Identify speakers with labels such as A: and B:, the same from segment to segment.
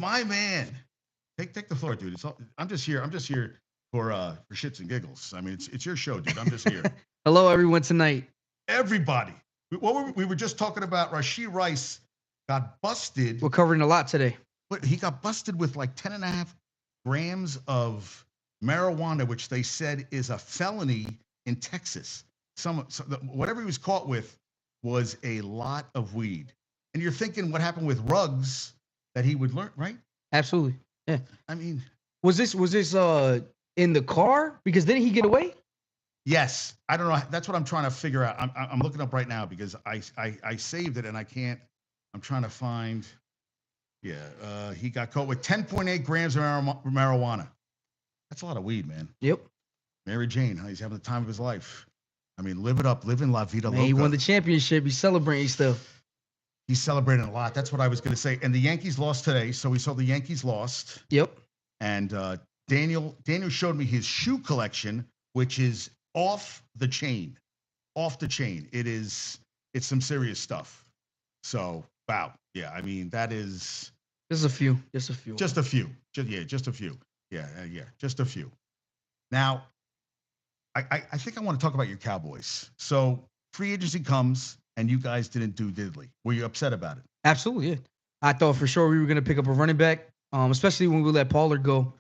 A: My man. Take the floor, dude. I'm just here. I'm just here for shits and giggles. I mean, it's your show, dude. I'm just here.
B: Hello, everyone, tonight.
A: Everybody. We were just talking about Rashee Rice got busted.
B: We're covering a lot today.
A: But he got busted with like 10 and a half grams of marijuana, which they said is a felony in Texas. Whatever he was caught with was a lot of weed. And you're thinking what happened with Ruggs that he would learn, right?
B: Absolutely. Yeah.
A: I mean,
B: was this in the car? Because didn't he get away?
A: Yes. I don't know. That's what I'm trying to figure out. I'm looking up right now because I saved it and I can't. I'm trying to find. Yeah. He got caught with 10.8 grams of marijuana. That's a lot of weed, man.
B: Yep.
A: Mary Jane, he's having the time of his life. I mean, live it up, live in La Vida Loca.
B: He won the championship. He's celebrating stuff.
A: He's celebrating a lot. That's what I was going to say. And the Yankees lost today, so we saw the Yankees lost.
B: Yep.
A: And Daniel showed me his shoe collection, which is off the chain. Off the chain. It's some serious stuff. So, wow. Yeah, I mean, that is...
B: Just a few. Just a few.
A: Just a few. Just a few. Yeah, just a few. Now, I think I want to talk about your Cowboys. So, free agency comes, and you guys didn't do diddly. Were you upset about it?
B: Absolutely, yeah. I thought for sure we were going to pick up a running back, especially when we let Pollard go.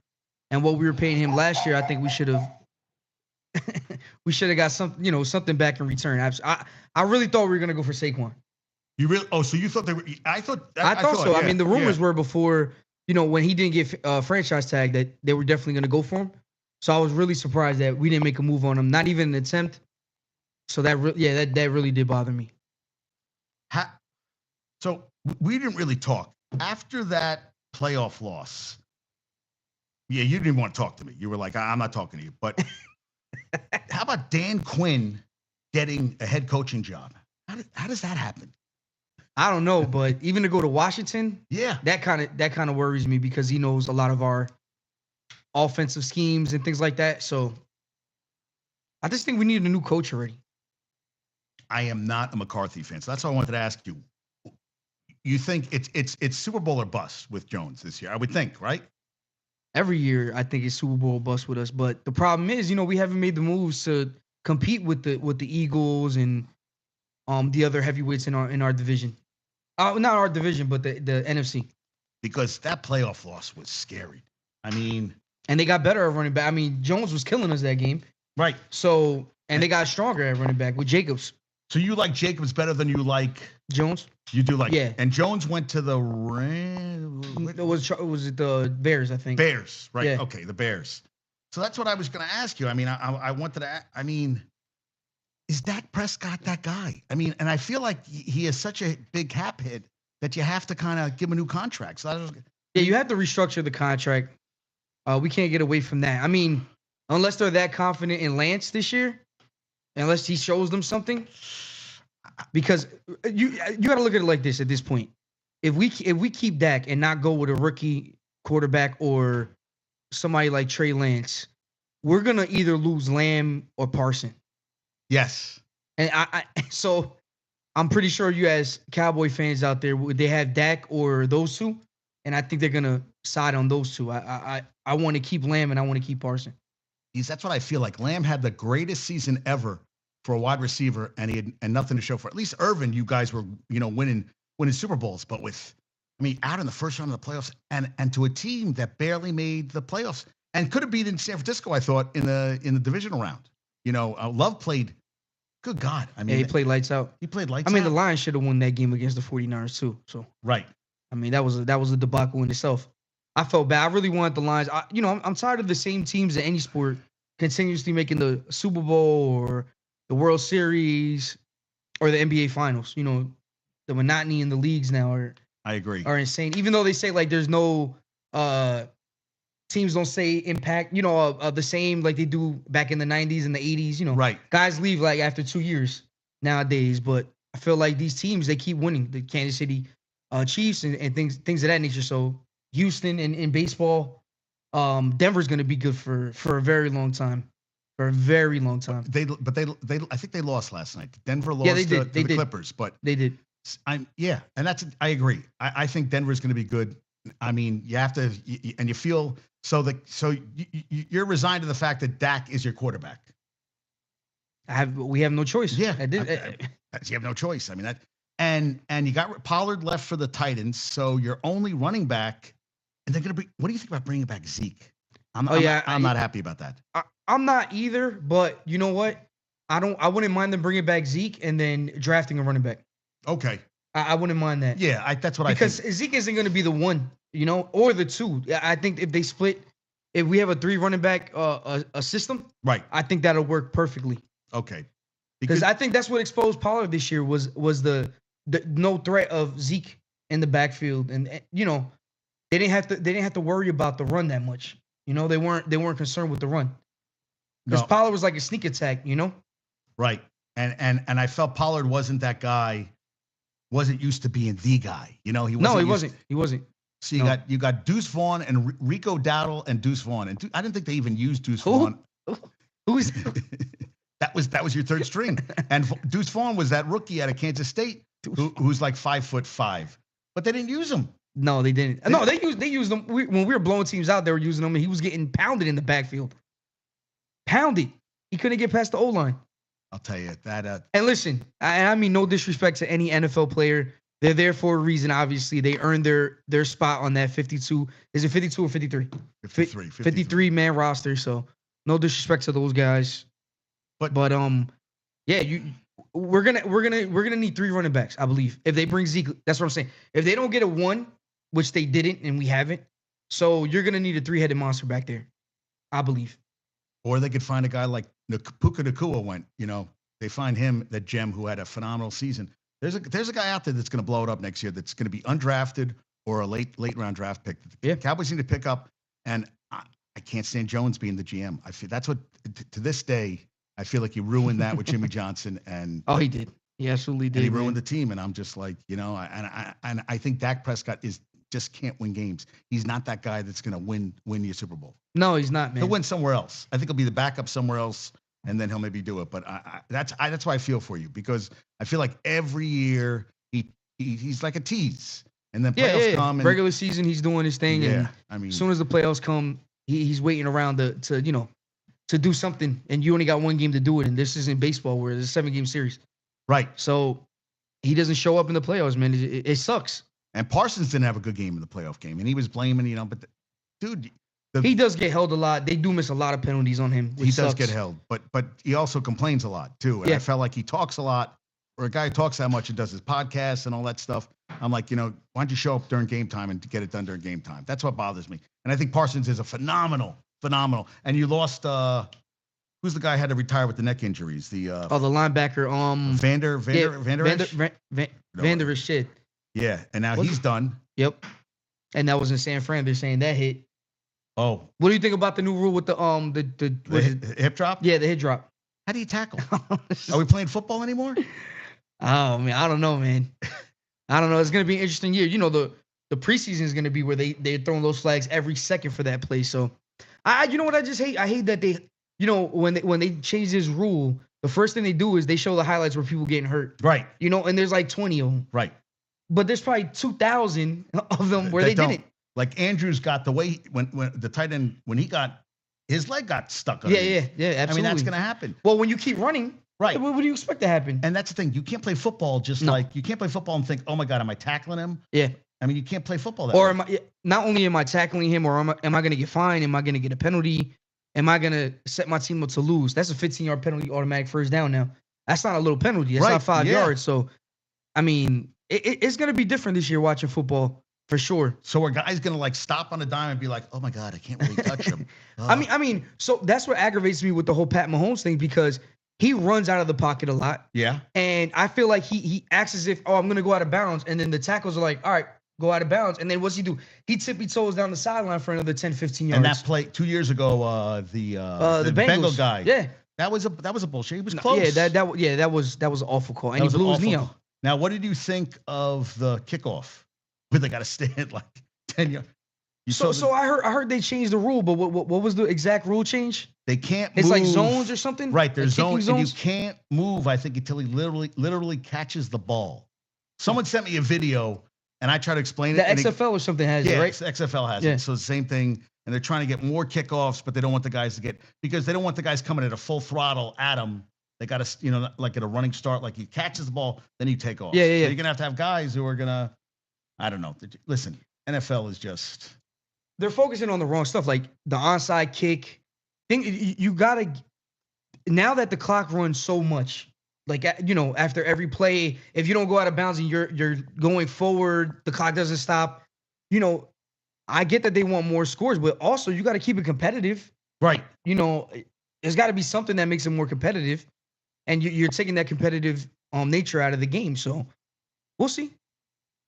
B: And what we were paying him last year, I think we should have got something back in return. I really thought we were going to go for Saquon.
A: You really? Oh, so you thought they were? I thought
B: so.
A: Yeah,
B: I mean, the rumors were before, when he didn't get franchise tag, that they were definitely going to go for him. So I was really surprised that we didn't make a move on him, not even an attempt. So that really did bother me.
A: So we didn't really talk after that playoff loss. Yeah, you didn't even want to talk to me. You were like, I'm not talking to you. But how about Dan Quinn getting a head coaching job? How does that happen?
B: I don't know, but even to go to Washington,
A: yeah,
B: that kind of worries me because he knows a lot of our offensive schemes and things like that. So I just think we need a new coach already.
A: I am not a McCarthy fan, so that's why I wanted to ask you. You think it's Super Bowl or bust with Jones this year? I would think, right?
B: Every year, I think it's Super Bowl or bust with us. But the problem is, we haven't made the moves to compete with the Eagles and the other heavyweights in our division. Not our division, but the NFC.
A: Because that playoff loss was scary. I mean,
B: and they got better at running back. I mean, Jones was killing us that game.
A: Right.
B: So, and they got stronger at running back with Jacobs.
A: So you like Jacobs better than you like
B: Jones?
A: You do like,
B: yeah.
A: And Jones went to the Rams.
B: Was it the Bears? I think
A: Bears, right?
B: Yeah.
A: Okay, the Bears. So that's what I was going to ask you. I mean, I wanted to. I mean, is Dak Prescott that guy? I mean, and I feel like he is such a big cap hit that you have to kind of give him a new contract. So
B: you have to restructure the contract. We can't get away from that. I mean, unless they're that confident in Lance this year, unless he shows them something. Because you got to look at it like this at this point. If we keep Dak and not go with a rookie quarterback or somebody like Trey Lance, we're gonna either lose Lamb or Parson.
A: Yes.
B: And so I'm pretty sure you as Cowboy fans out there, they have Dak or those two, and I think they're gonna side on those two. I want to keep Lamb and I want to keep Parson.
A: That's what I feel like. Lamb had the greatest season ever for a wide receiver, and he had nothing to show for it. At least Irvin, you guys were, winning Super Bowls, but out in the first round of the playoffs, and to a team that barely made the playoffs and could have beaten San Francisco, I thought, in the divisional round. Love played. Good God,
B: he played lights out.
A: He played lights out.
B: The Lions should have won that game against the 49ers too. So
A: right.
B: That was a debacle in itself. I felt bad. I really wanted the Lions. I'm tired of the same teams in any sport continuously making the Super Bowl or the World Series or the NBA Finals. The monotony in the leagues now
A: I agree.
B: Are insane. Even though they say like there's no teams don't say impact, the same like they do back in the 90s and the 80s,
A: Right.
B: Guys leave like after 2 years nowadays, but I feel like these teams, they keep winning. The Kansas City Chiefs and things of that nature. So Houston in baseball, Denver's going to be good for a very long time. For a very long time.
A: They I think they lost last night. Denver lost to the Clippers, but
B: they did.
A: And I agree. I think Denver's going to be good. I mean, you have to, and you feel so you're resigned to the fact that Dak is your quarterback.
B: We have no choice.
A: Yeah,
B: You
A: have no choice. I mean that, and you got Pollard left for the Titans, so your only running back, and they're gonna bring. What do you think about bringing back Zeke? I'm not happy about that.
B: I'm not either, but you know what? I wouldn't mind them bringing back Zeke and then drafting a running back.
A: Okay.
B: I wouldn't mind that.
A: Yeah, that's what
B: because
A: I think.
B: Zeke isn't going to be the one, or the two. I think if they split, if we have a 3 running back a system,
A: right?
B: I think that'll work perfectly.
A: Okay.
B: Because I think that's what exposed Pollard this year was the no threat of Zeke in the backfield, and they didn't have to worry about the run that much. They weren't concerned with the run because Pollard was like a sneak attack.
A: Right. And I felt Pollard wasn't that guy. Wasn't used to being the guy. He wasn't.
B: No, he wasn't. He wasn't.
A: So you got Deuce Vaughn and Rico Dowdle and Deuce Vaughn, and I didn't think they even used Deuce Vaughn.
B: Who's
A: that was your third string, and Deuce Vaughn was that rookie out of Kansas State who's like 5'5", but they didn't use him.
B: No, they didn't. No, they used them when we were blowing teams out. They were using them, and he was getting pounded in the backfield. Pounded. He couldn't get past the O-line.
A: I'll tell you that.
B: And listen, I mean no disrespect to any NFL player. They're there for a reason. Obviously, they earned their spot on that 52. Is it 52 or 53? 53 man roster. So no disrespect to those guys. But yeah, we're gonna need 3 running backs, I believe. If they bring Zeke, that's what I'm saying. If they don't get a 1, which they didn't, and we haven't, so you're gonna need a 3-headed monster back there, I believe.
A: Or they could find a guy like Puka Nacua went. They find him, that gem who had a phenomenal season. There's a guy out there that's going to blow it up next year. That's going to be undrafted or a late round draft pick. The Cowboys need to pick up, and I can't stand Jones being the GM. I feel that's what to this day I feel like he ruined that with Jimmy Johnson. And
B: he did. He absolutely did.
A: And he ruined the team. And I'm just like, and I think Dak Prescott just can't win games. He's not that guy that's going to win your Super Bowl.
B: No, he's not, man.
A: He'll win somewhere else. I think he'll be the backup somewhere else, and then he'll maybe do it. But that's why I feel for you, because I feel like every year he's like a tease, and then playoffs come. And
B: regular season, he's doing his thing.
A: Yeah,
B: and
A: I mean,
B: as soon as the playoffs come, he's waiting around to do something, and you only got 1 game to do it. And this isn't baseball where it's a 7-game series.
A: Right.
B: So he doesn't show up in the playoffs, man. It sucks.
A: And Parsons didn't have a good game in the playoff game, and he was blaming, but dude.
B: He does get held a lot. They do miss a lot of penalties on him.
A: He does get held, but he also complains a lot too. And I felt like he talks a lot, or a guy who talks that much and does his podcasts and all that stuff. I'm like, why don't you show up during game time and get it done during game time? That's what bothers me. And I think Parsons is a phenomenal. And you lost. Who's the guy who had to retire with the neck injuries? The
B: linebacker. Vander shit.
A: Yeah, and now he's done.
B: Yep. And that was in San Fran. They're saying that hit.
A: Oh.
B: What do you think about the new rule with the
A: hip drop?
B: Yeah, the hip drop.
A: How do you tackle? Are we playing football anymore?
B: Oh man, I don't know, man. I don't know. It's gonna be an interesting year. The preseason is gonna be where they're throwing those flags every second for that play. So you know what I just hate? I hate that they when they change this rule, the first thing they do is they show the highlights where people getting hurt.
A: Right.
B: And there's like 20 of them.
A: Right.
B: But there's probably 2,000 of them where they didn't.
A: Like Andrews got the way when the tight end when he got his leg got stuck.
B: Yeah, absolutely.
A: I mean, that's gonna happen.
B: Well, when you keep running,
A: right?
B: What do you expect to happen?
A: And that's the thing. You can't play football like you can't play football and think, oh my God, am I tackling him?
B: Yeah.
A: I mean, you can't play football that way.
B: Not only am I tackling him, or am I going to get fined? Am I going to get a penalty? Am I going to set my team up to lose? That's a 15-yard penalty, automatic first down now. That's not a little penalty. That's not 5 yards. So, I mean, it's going to be different this year watching football for sure.
A: So a guy's going to stop on a dime and be like, oh my God, I can't really touch him.
B: I mean, so that's what aggravates me with the whole Pat Mahomes thing, because he runs out of the pocket a lot.
A: Yeah.
B: And I feel like he acts as if, I'm going to go out of bounds. And then the tackles are like, all right, go out of bounds. And then what's he do? He tippy toes down the sideline for another 10, 15 yards.
A: And that play 2 years ago, the Bengal guy.
B: Yeah.
A: That was a bullshit. He was close.
B: That was an awful call. And he blew his knee out.
A: Now, what did you think of the kickoff where they got to stand like 10 yards?
B: So I heard they changed the rule, but what was the exact rule change?
A: They can't
B: move. It's like
A: zones
B: or something?
A: Right, there's zones, and you can't move, I think, until he literally catches the ball. Someone sent me a video And I try to explain
B: The
A: it.
B: XFL or something has it,
A: Yeah,
B: right?
A: XFL has
B: Yeah.
A: it. So the same thing. And they're trying to get more kickoffs, but they don't want the guys to get because they don't want the guys coming at a full throttle at them. They got to, like at a running start, like he catches the ball, then you take off.
B: Yeah,
A: So
B: yeah.
A: you're gonna have guys who are gonna, I don't know. Listen, NFL is just
B: They're focusing on the wrong stuff, like the onside kick. You gotta now that the clock runs so much, like after every play, if you don't go out of bounds and you're going forward, the clock doesn't stop. I get that they want more scores, but also you got to keep it competitive.
A: right.
B: There's got to be something that makes it more competitive, and you're taking that competitive nature out of the game. So we'll see.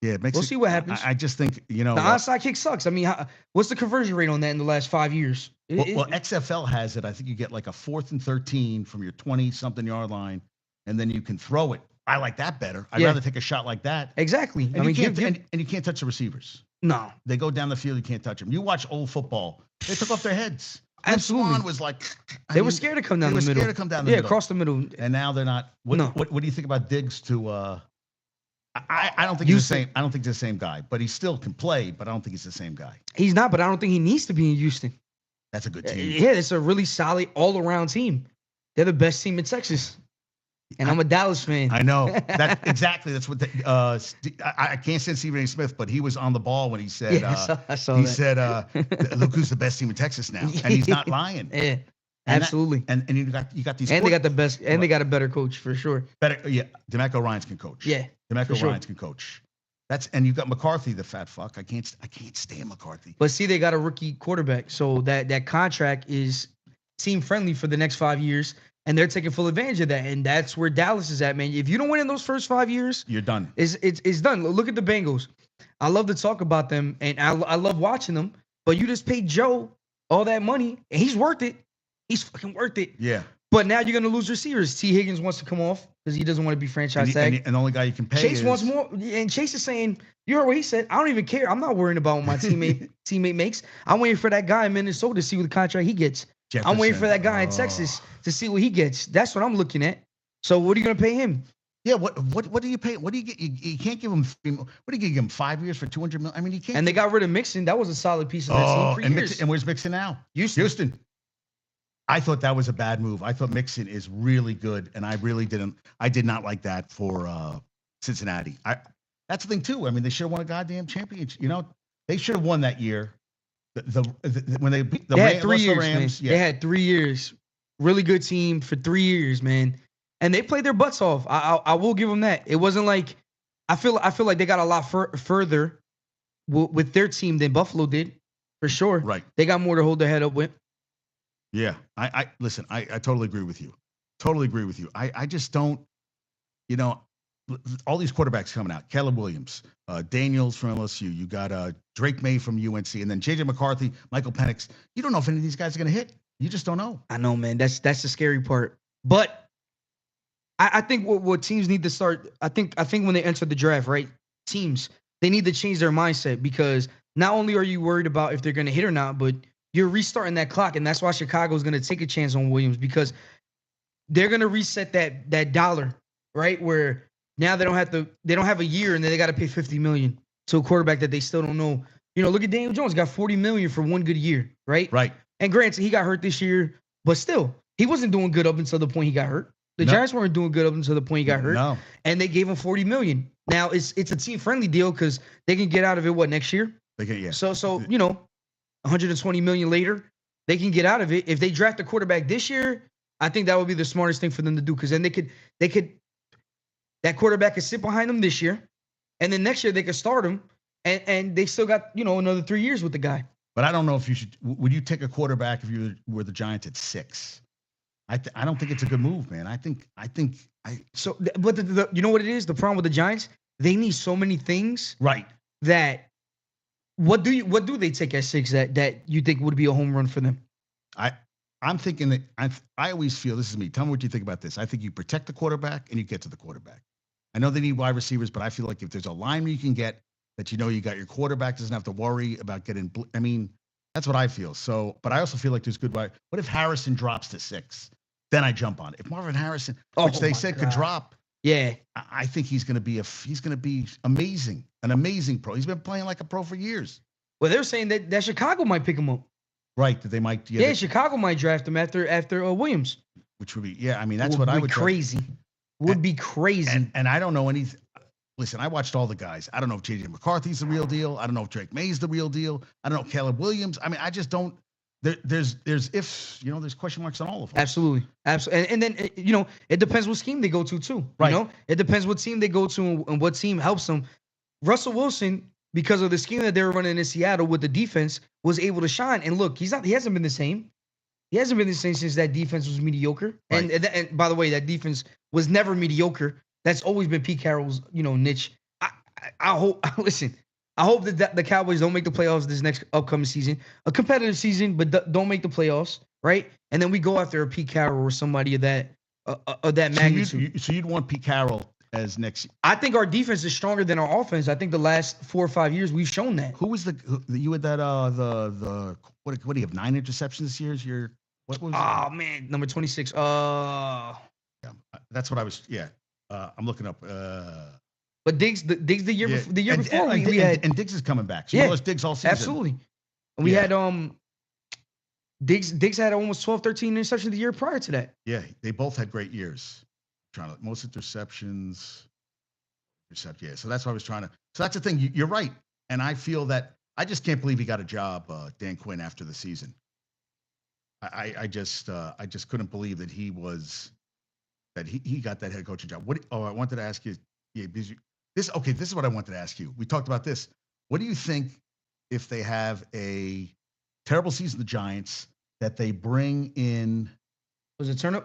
A: Yeah,
B: We'll see what happens.
A: I just think
B: The onside kick sucks. I mean, what's the conversion rate on that in the last 5 years?
A: Well, XFL has it. I think you get like a 4th and 13 from your 20-something yard line, and then you can throw it. I like that better. I'd rather take a shot like that.
B: Exactly.
A: And you can't touch the receivers.
B: No.
A: They go down the field. You can't touch them. You watch old football. They took off their heads.
B: Absolutely.
A: Swan was like.
B: They were scared to come down the middle.
A: They were scared to come down the middle.
B: Yeah, across the middle.
A: And now they're not. What do you think about Diggs to? I don't think he's the same. I don't think he's the same guy, but he still can play. But I don't think he's the same guy.
B: He's not, but I don't think he needs to be in Houston.
A: That's a good team.
B: Yeah, it's a really solid all-around team. They're the best team in Texas. And I'm a Dallas fan.
A: I know. That's what I can't say Stephen A. Smith, but he was on the ball when he said
B: I saw
A: he
B: that.
A: said look who's the best team in Texas now. And he's not lying.
B: Yeah. Absolutely.
A: And you got these
B: and they got the best and they got a better coach for sure.
A: Better, yeah. DeMeco Ryans can coach.
B: Yeah.
A: DeMeco Ryans can coach. And you've got McCarthy, the fat fuck. I can't stand McCarthy.
B: But see, they got a rookie quarterback, so that contract is team friendly for the next 5 years, and they're taking full advantage of that. And that's where Dallas is at, man. If you don't win in those first 5 years,
A: you're done.
B: It's done. Look at the Bengals. I love to talk about them, and I love watching them. But you just paid Joe all that money, and he's worth it. He's fucking worth it.
A: Yeah.
B: But now you're gonna lose receivers. T. Higgins wants to come off because he doesn't want to be franchise tag.
A: And the only guy you can pay.
B: Chase wants more, and Chase is saying, "You heard what he said. I don't even care. I'm not worrying about what my teammate makes. I'm waiting for that guy in Minnesota to see what the contract he gets.
A: Jefferson.
B: I'm waiting for that guy in Texas to see what he gets. That's what I'm looking at. So what are you gonna pay him?
A: Yeah, what do you pay? What do you get? You can't give him. What do you give him? 5 years for $200 million? I mean, you can't.
B: And they got rid of Mixon. That was a solid piece of that team for years.
A: Mixon, and where's Mixon now?
B: Houston.
A: I thought that was a bad move. I thought Mixon is really good, and I did not like that for Cincinnati. That's the thing too. I mean, they should have won a goddamn championship. They should have won that year. When they beat the
B: Rams, 3 years,
A: Rams,
B: man. Yeah. They had 3 years. Really good team for 3 years, man. And they played their butts off. I will give them that. It wasn't like I feel like they got a lot further with their team than Buffalo did, for sure.
A: Right.
B: They got more to hold their head up with.
A: Yeah. Listen, I totally agree with you. Totally agree with you. I just don't, all these quarterbacks coming out. Caleb Williams, Daniels from LSU. You got Drake May from UNC, and then J.J. McCarthy, Michael Penix. You don't know if any of these guys are going to hit. You just don't know.
B: I know, man. That's the scary part. But I think what teams need to start, I think when they enter the draft, right? Teams, they need to change their mindset because not only are you worried about if they're going to hit or not, but you're restarting that clock, and that's why Chicago's going to take a chance on Williams because they're going to reset that dollar, right? Where now they don't have a year, and then they got to pay $50 million to a quarterback that they still don't know. Look at Daniel Jones, got $40 million for one good year, right?
A: Right.
B: And granted, he got hurt this year, but still, he wasn't doing good up until the point he got hurt. The Giants weren't doing good up until the point he got hurt.
A: No.
B: And they gave him $40 million. Now it's a team friendly deal because they can get out of it next year?
A: They can, yeah.
B: So $120 million later, they can get out of it. If they draft a quarterback this year, I think that would be the smartest thing for them to do because then they could that quarterback could sit behind them this year, and then next year they could start him, and they still got another 3 years with the guy.
A: But I don't know if you should. Would you take a quarterback if you were the Giants at 6? I don't think it's a good move, man.
B: But you know what it is? The problem with the Giants, they need so many things.
A: Right.
B: That what do they take at 6 that you think would be a home run for them?
A: I'm thinking that I always feel, this is me. Tell me what you think about this. I think you protect the quarterback and you get to the quarterback. I know they need wide receivers, but I feel like if there's a lineman you can get that you got your quarterback doesn't have to worry about getting. I mean, that's what I feel. So, but I also feel like there's good wide. What if Harrison drops to 6? Then I jump on it. If Marvin Harrison, which they said could drop,
B: yeah,
A: I think he's going to be amazing. an amazing pro. He's been playing like a pro for years.
B: Well, they're saying that Chicago might pick him up.
A: Right, that they might.
B: Yeah, Chicago might draft him after Williams.
A: Which would be, yeah. I mean, that's what I would.
B: Crazy. Would be crazy.
A: And I don't know anything. Listen, I watched all the guys. I don't know if J.J. McCarthy's the real deal. I don't know if Drake May's the real deal. I don't know if Caleb Williams. I mean, I just don't. There's ifs, there's question marks on all of them.
B: Absolutely. And then, it depends what scheme they go to too.
A: Right.
B: It depends what team they go to and what team helps them. Russell Wilson, because of the scheme that they were running in Seattle with the defense, was able to shine. And look, he hasn't been the same. He hasn't been the same since that defense was mediocre. Right. And by the way, that defense was never mediocre. That's always been Pete Carroll's, niche. I hope, listen, I hope that the Cowboys don't make the playoffs this next upcoming season. A competitive season, but don't make the playoffs, right? And then we go after a Pete Carroll or somebody of that magnitude.
A: So you'd want Pete Carroll as next.
B: I think our defense is stronger than our offense. I think the last 4 or 5 years we've shown that.
A: Who was you had that what do you have, 9 interceptions this year? What was?
B: Oh man, number 26.
A: Yeah, that's what I was. Yeah, I'm looking up.
B: But Diggs the year before we had,
A: and Diggs is coming back. So yeah, Diggs all season.
B: Absolutely. And we had Diggs had almost 12, 13 interceptions the year prior to that.
A: Yeah, they both had great years. Most interceptions. Yeah, so that's what I was trying to. So that's the thing. You're right, and I feel that I just can't believe he got a job, Dan Quinn, after the season. I just couldn't believe that he got that head coaching job. I wanted to ask you. Yeah, this is what I wanted to ask you. We talked about this. What do you think if they have a terrible season, the Giants, that they bring in?
B: Was it Turpin?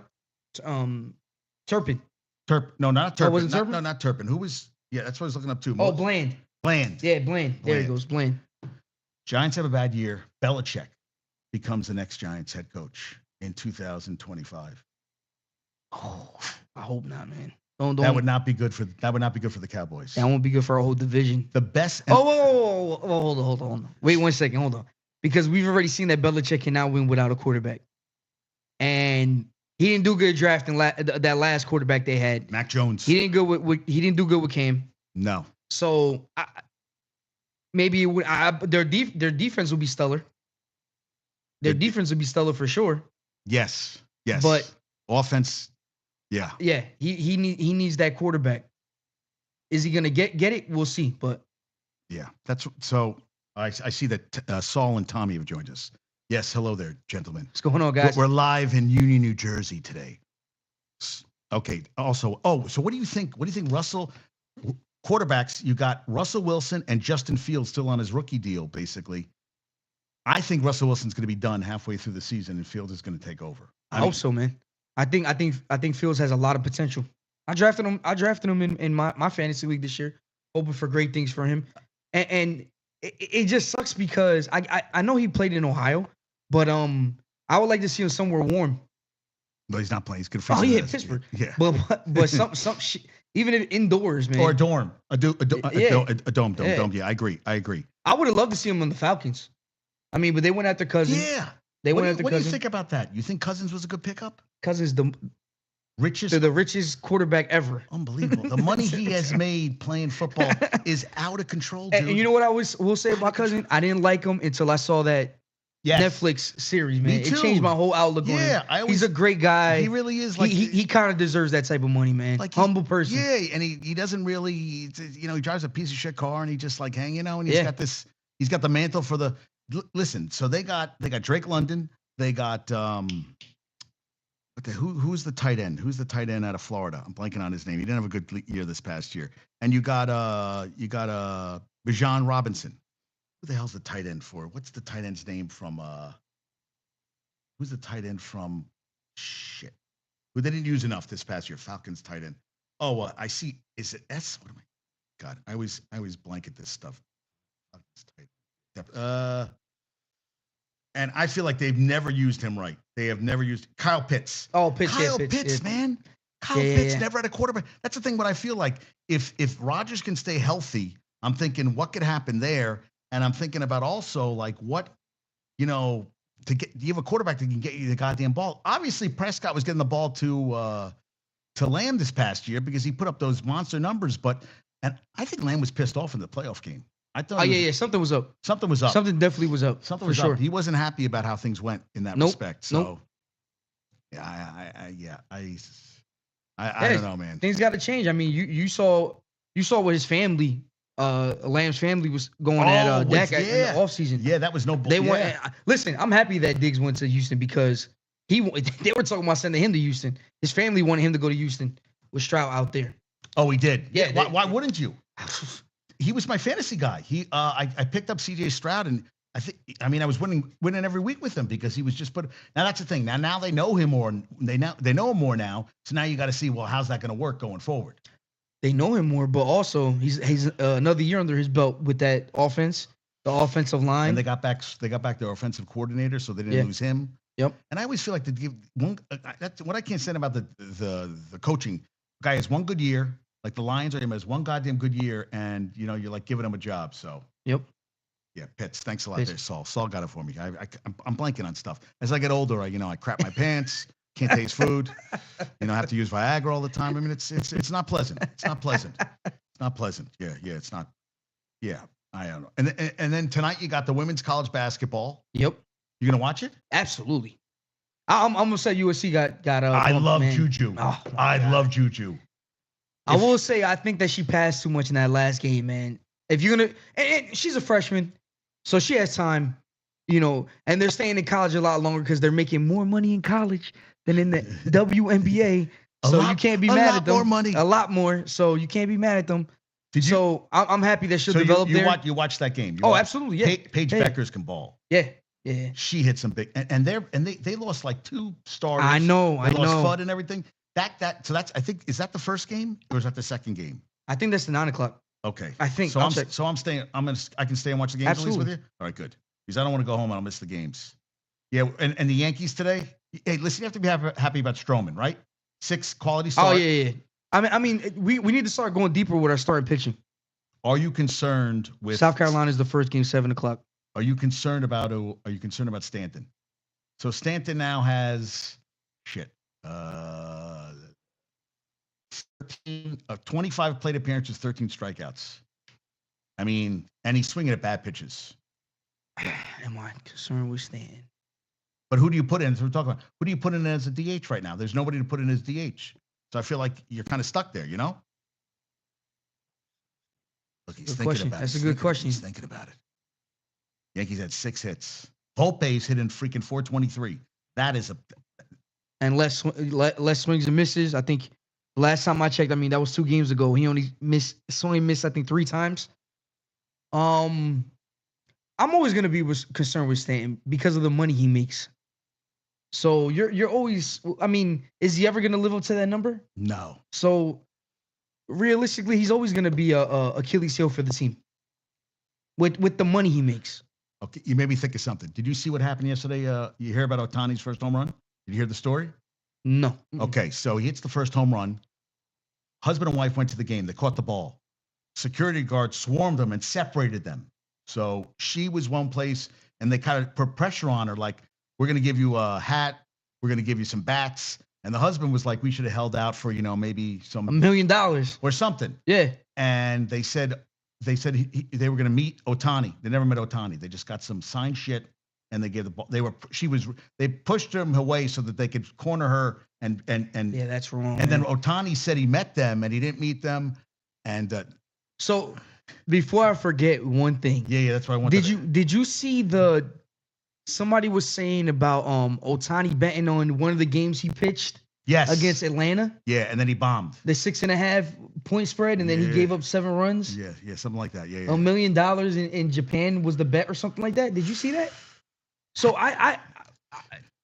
A: No, not Turpin.
B: Oh, was it Turpin?
A: No, not Turpin. Who was? Yeah, that's what I was looking up too.
B: Oh, Bland. Yeah, Bland. There he goes, Bland.
A: Giants have a bad year. Belichick becomes the next Giants head coach in 2025.
B: Oh, I hope not, man.
A: That would not be good for the Cowboys.
B: That won't be good for our whole division.
A: The best.
B: Hold on. Wait 1 second. Hold on, because we've already seen that Belichick cannot win without a quarterback, and he didn't do good drafting that last quarterback they had.
A: Mac Jones.
B: He didn't do good with Cam.
A: No.
B: So maybe their defense will be stellar. Their defense will be stellar for sure.
A: Yes.
B: But
A: offense. Yeah.
B: Yeah. He needs that quarterback. Is he gonna get it? We'll see. But
A: yeah, that's so. I see that Saul and Tommy have joined us. Yes, hello there, gentlemen.
B: What's going on, guys?
A: We're live in Union, New Jersey today. Okay. Also, so what do you think? What do you think, Russell? Quarterbacks, you got Russell Wilson and Justin Fields still on his rookie deal, basically. I think Russell Wilson's going to be done halfway through the season, and Fields is going to take over.
B: I hope so, man. I think Fields has a lot of potential. I drafted him in my fantasy league this year, hoping for great things for him. And it just sucks because I know he played in Ohio, but I would like to see him somewhere warm.
A: No, he's not playing. He's good for.
B: Oh yeah, Pittsburgh. Yeah, but some shit, even if indoors, man.
A: Or a dorm, a dome. Yeah, I agree.
B: I would have loved to see him on the Falcons. I mean, but they went after Cousins.
A: Yeah,
B: they went after Cousins.
A: What do you think about that? You think Cousins was a good pickup?
B: Cousins the richest quarterback ever.
A: Unbelievable. The money he has made playing football is out of control, dude.
B: And you know what I will say about Cousins? I didn't like him until I saw that Netflix series, man. It changed my whole outlook on him. He's a great guy.
A: He really is.
B: He kind of deserves that type of money, man. Like humble person.
A: Yeah, and he doesn't really, he drives a piece of shit car and he just and he's got the mantle for the. Listen, so they got Drake London. They got who's the tight end? Who's the tight end out of Florida? I'm blanking on his name. He didn't have a good year this past year. And you got Bijan Robinson. Who the hell's the tight end for? What's the tight end's name from? Who's the tight end from? Shit, who they didn't use enough this past year? Falcons tight end. Oh, I see. Is it S? What am I? God, I always blank at this stuff. And I feel like they've never used him right. They have never used Kyle Pitts.
B: Oh, Pitts,
A: Pitts, man. Kyle Pitts never had a quarterback. That's the thing. What I feel like, if Rodgers can stay healthy, I'm thinking what could happen there, and I'm thinking about also like what, to get. You have a quarterback that can get you the goddamn ball. Obviously, Prescott was getting the ball to Lamb this past year because he put up those monster numbers. But And I think Lamb was pissed off in the playoff game. I thought
B: Oh
A: he was,
B: yeah, something was up.
A: something was up.
B: Something definitely was up.
A: Something
B: for
A: was
B: sure.
A: up. He wasn't happy about how things went in that
B: Nope.
A: respect. So,
B: Nope.
A: yeah, I
B: Yeah,
A: don't know, man.
B: things got to change. I mean, you saw what his family, Lamb's family was going at Dak in the offseason.
A: Yeah, that was no bull.
B: They went. Listen, I'm happy that Diggs went to Houston because they were talking about sending him to Houston. His family wanted him to go to Houston with Stroud out there.
A: Oh, he did.
B: Yeah,
A: why wouldn't you? He was my fantasy guy. I picked up CJ Stroud, and I was winning every week with him because he was just put. Now that's the thing. Now they know him more. They know him more now. So now you got to see, well, how's that going to work going forward?
B: They know him more, but also he's another year under his belt with that offense, the offensive line.
A: And they got back their offensive coordinator, so they didn't lose him.
B: Yep.
A: And I always feel like to give one. That's what I can't stand about the coaching guy has one good year. Like the Lions are him has one goddamn good year, and you're like giving him a job. So
B: yep.
A: Yeah, Pitts. Thanks a lot there, Saul. Saul got it for me. I'm blanking on stuff. As I get older, I crap my pants, can't taste food. I have to use Viagra all the time. I mean, it's not pleasant. It's not pleasant. It's not pleasant. Yeah, it's not. Yeah, I don't know. And then tonight you got the women's college basketball.
B: Yep.
A: You gonna watch it?
B: Absolutely. I'm gonna say USC got.
A: I love Juju.
B: Oh,
A: I love Juju.
B: I will say I think that she passed too much in that last game, man. If you're gonna, and she's a freshman, so she has time, and they're staying in college a lot longer because they're making more money in college than in the WNBA. So you can't be mad at them.
A: A lot more money.
B: A lot more. So you can't be mad at them. So I'm happy that she'll develop there.
A: You watched that game?
B: Absolutely, yeah.
A: Paige Beckers can ball.
B: Yeah.
A: She hit some big, and they lost like 2 starters.
B: I know.
A: They lost Fudd and everything. So that's I think, is that the first game or is that the second game?
B: I think that's the 9:00.
A: Okay.
B: I think
A: so. I'm staying. I can stay and watch the games at least with you. All right, good. Because I don't want to go home and I'll miss the games. Yeah, and the Yankees today. Hey, listen, you have to be happy about Stroman, right? 6 quality starts.
B: Oh yeah. I mean, we need to start going deeper with our starting pitching.
A: Are you concerned with
B: South Carolina is the first game, 7:00.
A: Are you concerned about Stanton? So Stanton now has 25 plate appearances, 13 strikeouts. I mean, and he's swinging at bad pitches.
B: Am I concerned with Stanton?
A: But who do you put in? So we're talking about who do you put in as a DH right now? There's nobody to put in as DH. So I feel like you're kind of stuck there, Look, he's thinking about it.
B: That's a good question.
A: He's thinking about it. Yankees had 6 hits. Volpe's hitting freaking 423. That is
B: and less swings and misses. I think last time I checked, that was 2 games ago. He only missed I think 3 times. I'm always gonna be concerned with Stanton because of the money he makes. So you're always. Is he ever gonna live up to that number?
A: No. So
B: realistically, he's always gonna be a Achilles heel for the team. With the money he makes.
A: Okay, you made me think of something. Did you see what happened yesterday? You hear about Ohtani's first home run? Did you hear the story?
B: No.
A: Okay, so he hits the first home run. Husband and wife went to the game. They caught the ball. Security guards swarmed them and separated them. So she was one place, and they kind of put pressure on her, like, we're going to give you a hat. We're going to give you some bats. And the husband was like, we should have held out for, maybe
B: $1 million.
A: Or something.
B: Yeah.
A: And they said they were going to meet Ohtani. They never met Ohtani. They just got some signed shit, and they gave the ball. They pushed him away so that they could corner her and
B: yeah, that's wrong.
A: And then Ohtani said he met them and he didn't meet them, and
B: so before I forget one thing.
A: Yeah, that's what I wanted.
B: Did you see somebody was saying about Ohtani betting on one of the games he pitched?
A: Yes.
B: Against Atlanta?
A: Yeah, and then he bombed.
B: The 6.5 point spread, and then he gave up 7 runs?
A: Yeah, something like that. Yeah.
B: $1 million in Japan was the bet or something like that. Did you see that? So I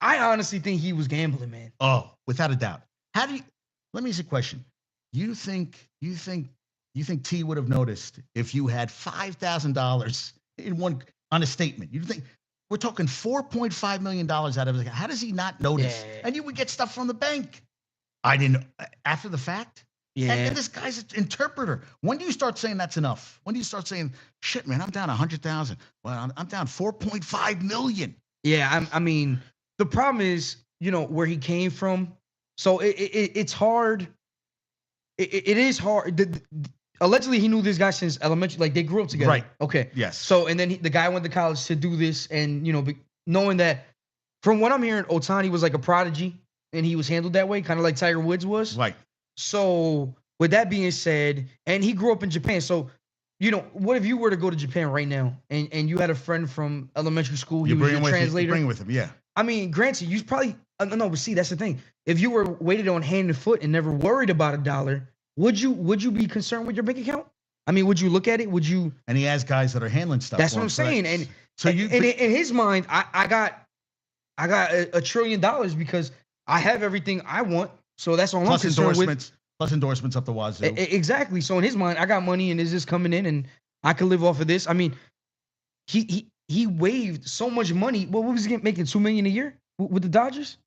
B: honestly think he was gambling, man.
A: Oh, without a doubt. Let me ask you a question. You think T would have noticed if you had $5,000 on a statement? You think we're talking $4.5 million out of it? How does he not notice?
B: Yeah.
A: And you would get stuff from the bank. I didn't after the fact.
B: Yeah.
A: And this guy's an interpreter. When do you start saying that's enough? When do you start saying, shit, man, I'm down 100,000. Well, I'm down 4.5 million.
B: Yeah, the problem is, where he came from. So it's hard. It is hard. allegedly he knew this guy since elementary. Like they grew up together.
A: Right.
B: Okay.
A: Yes.
B: So and then the guy went to college to do this, and knowing that, from what I'm hearing, Otani was like a prodigy, and he was handled that way, kind of like Tiger Woods was.
A: Right.
B: So with that being said, and he grew up in Japan, so what if you were to go to Japan right now, and you had a friend from elementary school, he was your translator.
A: You bring with him, yeah.
B: I mean, granted, you probably no, but see, that's the thing. If you were weighted on hand and foot and never worried about $1, would you be concerned with your bank account? I mean, would you look at it? Would you?
A: And he has guys that are handling stuff.
B: That's what I'm saying. And so in his mind, I got $1 trillion because I have everything I want. So that's all I'm concerned with.
A: Plus endorsements up the wazoo.
B: Exactly. So in his mind, I got money and it's just coming in, and I can live off of this. I mean, he waived so much money. What was he making? $2 million a year with the Dodgers?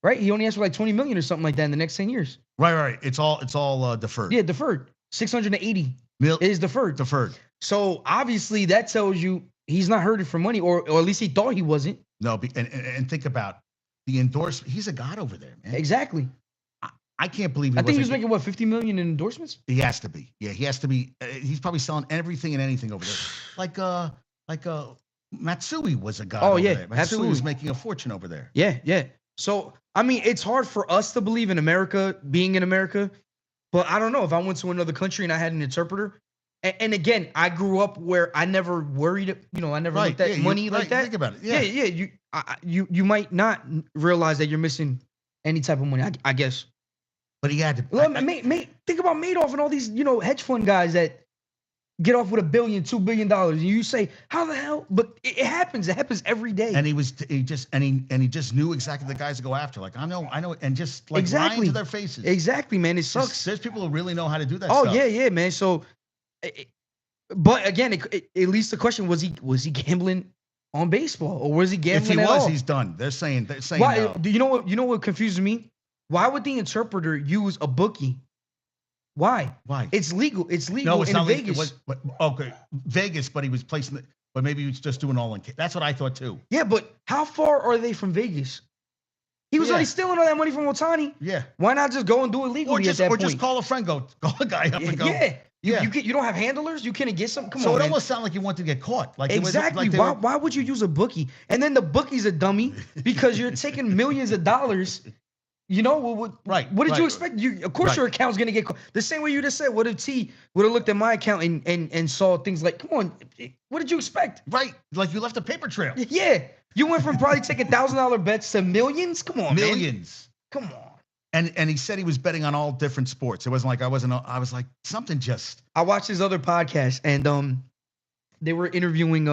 B: Right? He only asked for like $20 million or something like that in the next 10 years.
A: Right. It's all deferred.
B: Yeah, deferred. 680 is deferred.
A: Deferred.
B: So obviously that tells you he's not hurting for money, or at least he thought he wasn't.
A: No, and think about the endorsement. He's a god over there, man.
B: Exactly.
A: I can't believe
B: I think he was making what, $50 million in endorsements?
A: He has to be. Yeah, he has to be. He's probably selling everything and anything over there. Like Matsui was a god over there. Matsui
B: absolutely.
A: was making a fortune over there.
B: Yeah. So I mean, it's hard for us to believe in America, being in America, but I don't know if I went to another country and I had an interpreter. And again, I grew up where I never worried. I never looked at money like that.
A: Think about it. Yeah.
B: You might not realize that you're missing any type of money. I guess.
A: But he had to.
B: Think about Madoff and all these, hedge fund guys that get off with $1 billion, $2 billion, and you say, "How the hell?" But it happens. It happens every day.
A: And he just knew exactly the guys to go after. Like I know, and just like lying to their faces.
B: Exactly, man. It sucks.
A: There's people who really know how to do that.
B: Oh
A: stuff.
B: yeah, man. So, but again, at least the question was he gambling on baseball, or was he gambling?
A: If he was,
B: all?
A: He's done. They're saying.
B: Why?
A: No.
B: Do you know what confuses me? Why would the interpreter use a bookie? Why? It's legal. It's legal
A: no, it's
B: in
A: not
B: Vegas.
A: Okay, Vegas, but he was placing it. But maybe he was just doing all in. That's what I thought too.
B: Yeah, but how far are they from Vegas? He was already stealing all that money from Otani.
A: Yeah.
B: Why not just go and do it legally at that point?
A: Or just call a friend. Call a guy up and go.
B: Yeah. You don't have handlers. You can't get some. Come on.
A: So it
B: man.
A: almost sounded like you wanted to get caught. Like
B: exactly. Why would you use a bookie? And then the bookie's a dummy because you're taking millions of dollars.
A: Right.
B: What did you expect? Of course, your account's gonna get caught. The same way you just said. What if T would have looked at my account and saw things like, come on, what did you expect?
A: Right. Like you left a paper trail.
B: Yeah. You went from probably taking $1,000 bets to millions. Come on,
A: millions.
B: Man. Come on.
A: And he said he was betting on all different sports. It wasn't like I was like something just.
B: I watched his other podcast and they were interviewing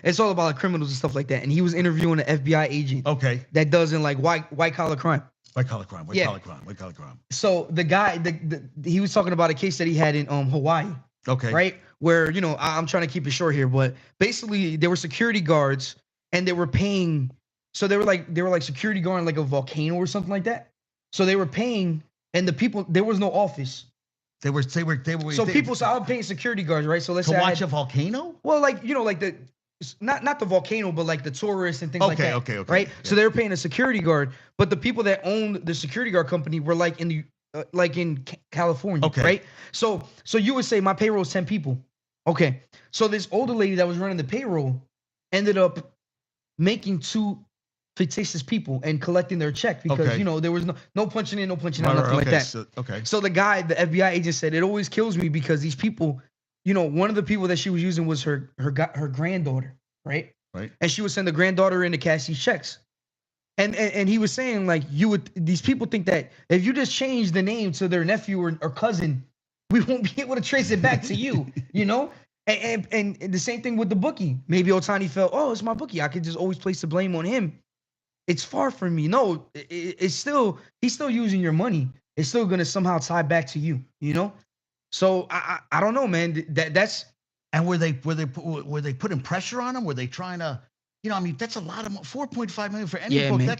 B: it's all about like criminals and stuff like that. And he was interviewing an FBI agent.
A: Okay.
B: That does in like white collar crime.
A: White collar crime.
B: So the guy, he was talking about a case that he had in Hawaii.
A: Okay.
B: Right? Where, I'm trying to keep it short here, but basically there were security guards and they were paying. So they were like security guarding like a volcano or something like that. So they were paying, and the people, there was no office.
A: They were. So
B: I'm paying security guards, right? So let's
A: say
B: watch
A: a volcano.
B: Well, like the not the volcano, but like the tourists and things like that.
A: Okay.
B: Right. Yeah. So they were paying a security guard, but the people that owned the security guard company were like in California.
A: Okay.
B: Right. So you would say my payroll is 10 people. Okay. So this older lady that was running the payroll ended up making 2 fictitious people and collecting their check because there was no punching in, no punching out, nothing like that. So the FBI agent said it always kills me because these people, one of the people that she was using was her granddaughter, right?
A: Right.
B: And she would send the granddaughter in to cash these checks. And he was saying like these people think that if you just change the name to their nephew or cousin, we won't be able to trace it back to you, And the same thing with the bookie. Maybe Otani felt, oh, it's my bookie. I could just always place the blame on him. It's far from me. No, he's still using your money. It's still gonna somehow tie back to you. So I don't know, man. That's.
A: And were they putting pressure on him? Were they trying to, that's a lot of $4.5 million for any book. Man.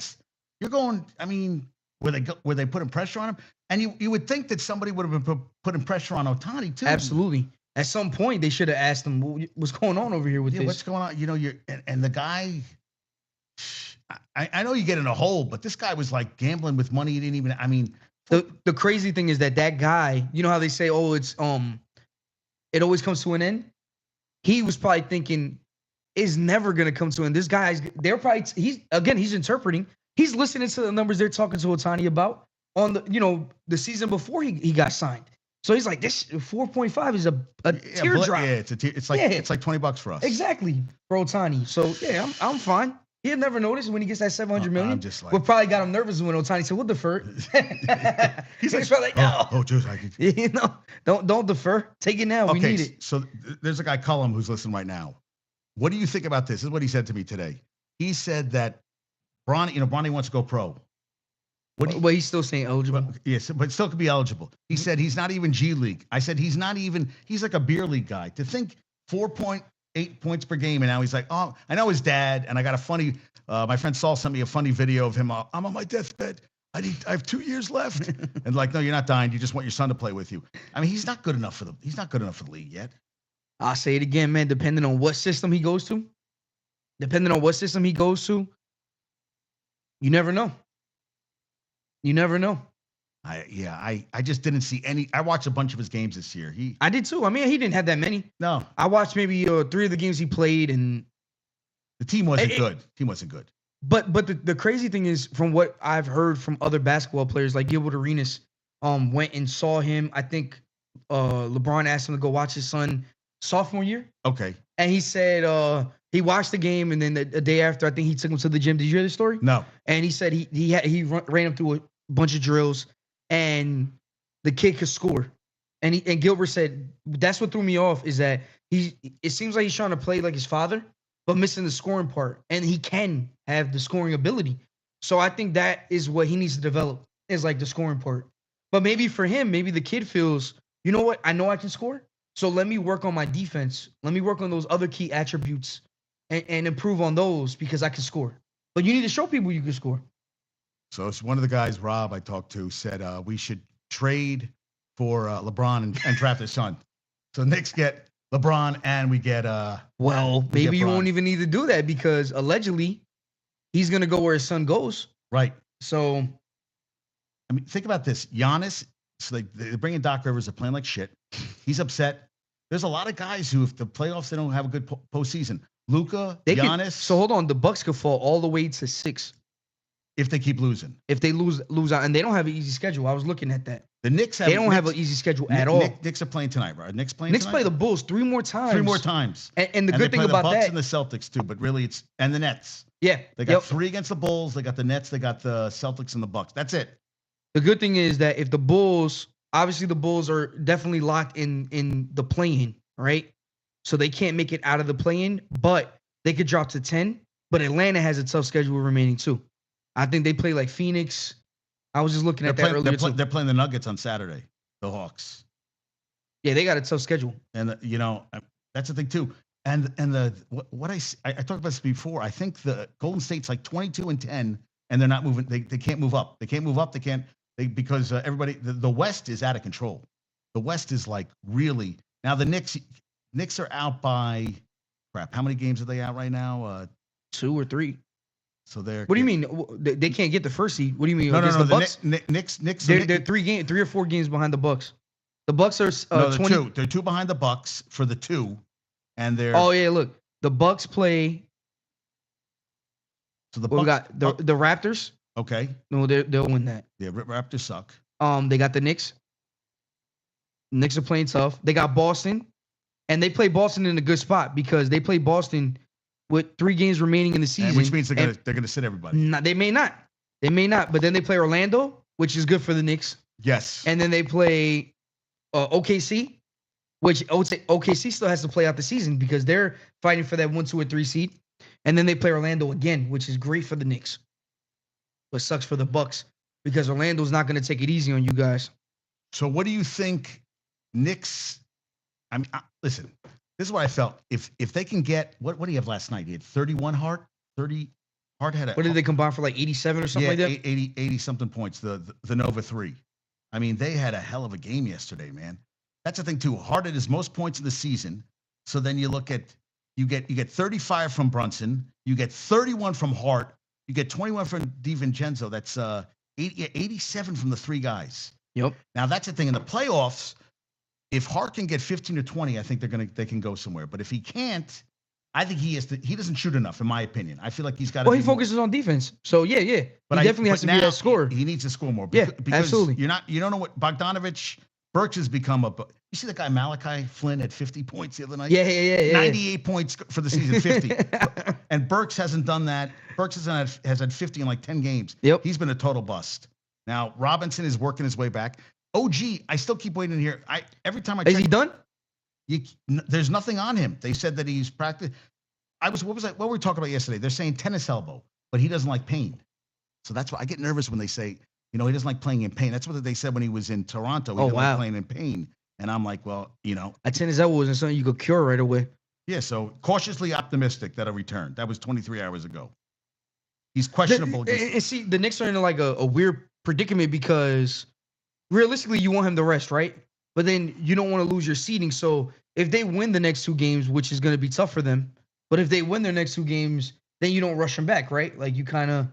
A: You're going. I mean, were they putting pressure on him? And you would think that somebody would have been putting pressure on Otani too.
B: Absolutely. At some point, they should have asked him what's going on over here with this.
A: What's going on? And the guy. I know you get in a hole, but this guy was like gambling with money he didn't even. I mean,
B: the crazy thing is that guy, how they say, oh, it's it always comes to an end. He was probably thinking, it's never gonna come to an end. This guy's he's interpreting. He's listening to the numbers they're talking to Ohtani about on the season before he got signed. So he's like, this 4.5 is a teardrop.
A: Yeah, it's like $20 for us.
B: Exactly, for Ohtani. So yeah, I'm fine. He'll never notice when he gets that 700 million.
A: I'm just like,
B: what probably got him nervous when Ohtani said, "We'll defer."
A: he's
B: probably like, no.
A: Just
B: don't defer. Take it now. We need it.
A: So there's a guy, Cullum, who's listening right now. What do you think about this? This is what he said to me today. He said that Bronny wants to go pro.
B: Well, he's still saying eligible.
A: Yes, but still could be eligible. He said he's not even G League. I said he's like a beer league guy. To think 4.8 points per game, and now he's like, oh, I know his dad, and I got a funny. My friend Saul sent me a funny video of him. I'm on my deathbed. I have 2 years left, and like, no, you're not dying. You just want your son to play with you. I mean, he's not good enough for the league yet.
B: I'll say it again, man. Depending on what system he goes to, you never know. You never know.
A: I just didn't see any. I watched a bunch of his games this year.
B: I did too. I mean, he didn't have that many.
A: No.
B: I watched maybe 3 of the games he played, and
A: the team wasn't good. Team wasn't good.
B: But the crazy thing is, from what I've heard from other basketball players, like Gilbert Arenas, went and saw him. I think LeBron asked him to go watch his son sophomore year.
A: Okay.
B: And he said he watched the game, and then the day after, I think he took him to the gym. Did you hear the story?
A: No.
B: And he said he ran him through a bunch of drills, and the kid could score. And Gilbert said that's what threw me off, is that it seems like he's trying to play like his father, but missing the scoring part. And he can have the scoring ability. So I think that is what he needs to develop, is like the scoring part. But maybe for him, maybe the kid feels, you know what? I know I can score. So let me work on my defense. Let me work on those other key attributes and improve on those, because I can score. But you need to show people you can score.
A: So it's one of the guys, Rob, I talked to, said we should trade for LeBron and draft his son. So Knicks get LeBron and we get
B: maybe you won't even need to do that, because allegedly he's going to go where his son goes.
A: Right.
B: So
A: I mean, think about this. Giannis, so they're bringing Doc Rivers, they're playing like shit. He's upset. There's a lot of guys who, if the playoffs, they don't have a good postseason. Luka, Giannis.
B: So hold on, the Bucks could fall all the way to 6
A: if they keep losing.
B: If they lose out, and they don't have an easy schedule. I was looking at that.
A: The Knicks
B: have an easy schedule at all.
A: Knicks are playing tonight, right? Knicks
B: play the Bulls 3 more times.
A: 3 more times.
B: And the good thing about that,
A: the Bucks and the Celtics too, but really and the Nets.
B: Yeah,
A: they got 3 against the Bulls. They got the Nets. They got the Celtics and the Bucks. That's it.
B: The good thing is that if the Bulls, obviously the Bulls are definitely locked in the play-in, right? So they can't make it out of the play-in, but they could drop to 10. But Atlanta has a tough schedule remaining too. I think they play like Phoenix. I was just looking at that earlier.
A: They're playing the Nuggets on Saturday, the Hawks.
B: Yeah, they got a tough schedule.
A: And that's the thing too. And what I talked about this before. I think the Golden State's like 22-10, and they're not moving. They can't move up. They can't move up. They can't. Because everybody, the West is out of control. The West is like really now. The Knicks are out by crap. How many games are they out right now?
B: 2 or 3.
A: So they're.
B: What do you mean? They can't get the first seed? What do you mean?
A: No.
B: The Bucks?
A: Knicks.
B: They're 3 or 4 games behind the Bucks. The Bucks are 20.
A: 2. They're 2 behind the Bucks for the 2, and they're.
B: Oh yeah, look, the Bucks play.
A: So the Bucks,
B: we got the Raptors.
A: Okay.
B: No, they'll win that.
A: Yeah, Raptors suck.
B: They got the Knicks. Knicks are playing tough. They got Boston, and they play Boston in a good spot, because they play Boston with 3 games remaining in the season,
A: which means they're gonna sit everybody.
B: They may not. But then they play Orlando, which is good for the Knicks.
A: Yes.
B: And then they play OKC, which I would say OKC still has to play out the season, because they're fighting for that 1, 2, or 3 seed. And then they play Orlando again, which is great for the Knicks. But sucks for the Bucks, because Orlando's not going to take it easy on you guys.
A: So what do you think Knicks? I mean, listen, this is what I felt. If they can get what do you have last night? He had 31 Hart. 30 Hart had
B: what did they combine for, like 87 or something like that?
A: 80 something points. The Nova 3. I mean, they had a hell of a game yesterday, man. That's the thing too. Hart had his most points of the season. So then you look at you get 35 from Brunson. You get 31 from Hart. You get 21 from DiVincenzo. That's 87 from the 3 guys.
B: Yep.
A: Now that's the thing in the playoffs. If Hart can get 15 to 20, I think they can go somewhere. But if he can't, I think he doesn't shoot enough, in my opinion. I feel like he's got to.
B: Well, he focuses on defense, so yeah. He definitely has to be that scorer.
A: He needs to score more.
B: Yeah, absolutely.
A: You don't know what Bogdanovich. Burks has become you see that guy Malachi Flynn had 50 points the other night?
B: Yeah.
A: 98 points for the season, 50. And Burks hasn't done that. Burks has had 50 in like 10 games.
B: Yep.
A: He's been a total bust. Now, Robinson is working his way back. OG, I still keep waiting to hear. Every time I check.
B: Is he done?
A: There's nothing on him. They said that he's practiced. What were we talking about yesterday? They're saying tennis elbow, but he doesn't like pain. So that's why I get nervous when they say, he doesn't like playing in pain. That's what they said when he was in Toronto. He didn't like playing in pain. And I'm like, well,
B: a tennis elbow wasn't something you could cure right away.
A: Yeah, so cautiously optimistic that a return. That was 23 hours ago. He's questionable.
B: And see, the Knicks are in like a weird predicament because realistically, you want him to rest, right? But then you don't want to lose your seeding. So if they win the next 2 games, which is going to be tough for them, but if they win their next 2 games, then you don't rush him back, right? Like you kind of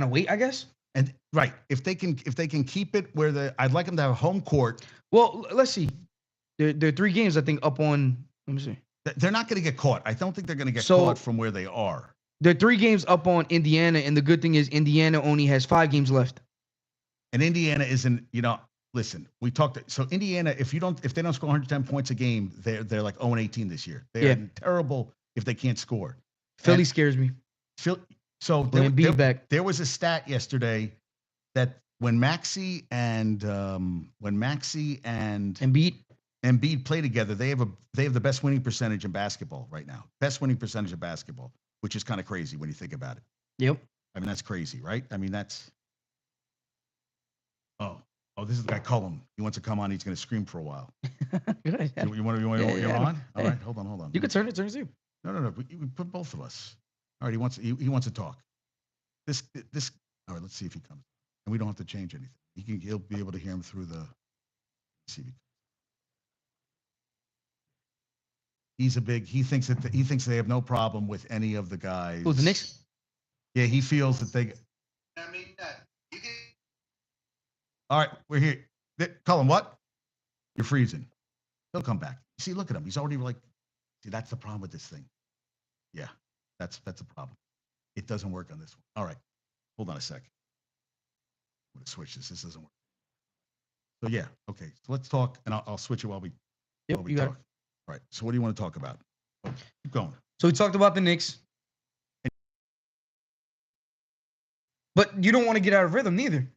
B: wait, I guess.
A: And right, if they can keep it where I'd like them to have home court.
B: Well, let's see. They're 3 games, I think, up on. Let me see.
A: They're not going to get caught. I don't think they're going to get caught from where they are.
B: They're 3 games up on Indiana, and the good thing is Indiana only has 5 games left.
A: And Indiana isn't. Listen, we talked. So Indiana, if they don't score 110 points a game, they're like 0-18 this year. They're terrible if they can't score.
B: Philly scares me.
A: So there was a stat yesterday that when Maxey and Embiid play together, they have the best winning percentage in basketball right now. Best winning percentage of basketball, which is kind of crazy when you think about it.
B: Yep.
A: I mean, that's crazy, right? I mean, that's. Oh, this is the guy Cullum. He wants to come on. He's going to scream for a while.
B: Good.
A: You're on? All right, hold on.
B: You can turn it to.
A: No. We put both of us. All right, he wants to talk. This. All right, let's see if he comes. And we don't have to change anything. He'll be able to hear him through the. Let's see. He thinks they have no problem with any of the guys.
B: Who, the Knicks?
A: Yeah, he feels that they. I mean, all right, we're here. Cullum, what? You're freezing. He'll come back. See, look at him. He's already like. See, that's the problem with this thing. Yeah, that's a problem. It doesn't work on this one. All right, hold on a sec. I'm gonna switch this. This doesn't work. So yeah, okay. So let's talk, and I'll switch it while we talk.
B: Got it.
A: All right. So what do you want to talk about? Keep going.
B: So we talked about the Knicks, but you don't want to get out of rhythm neither.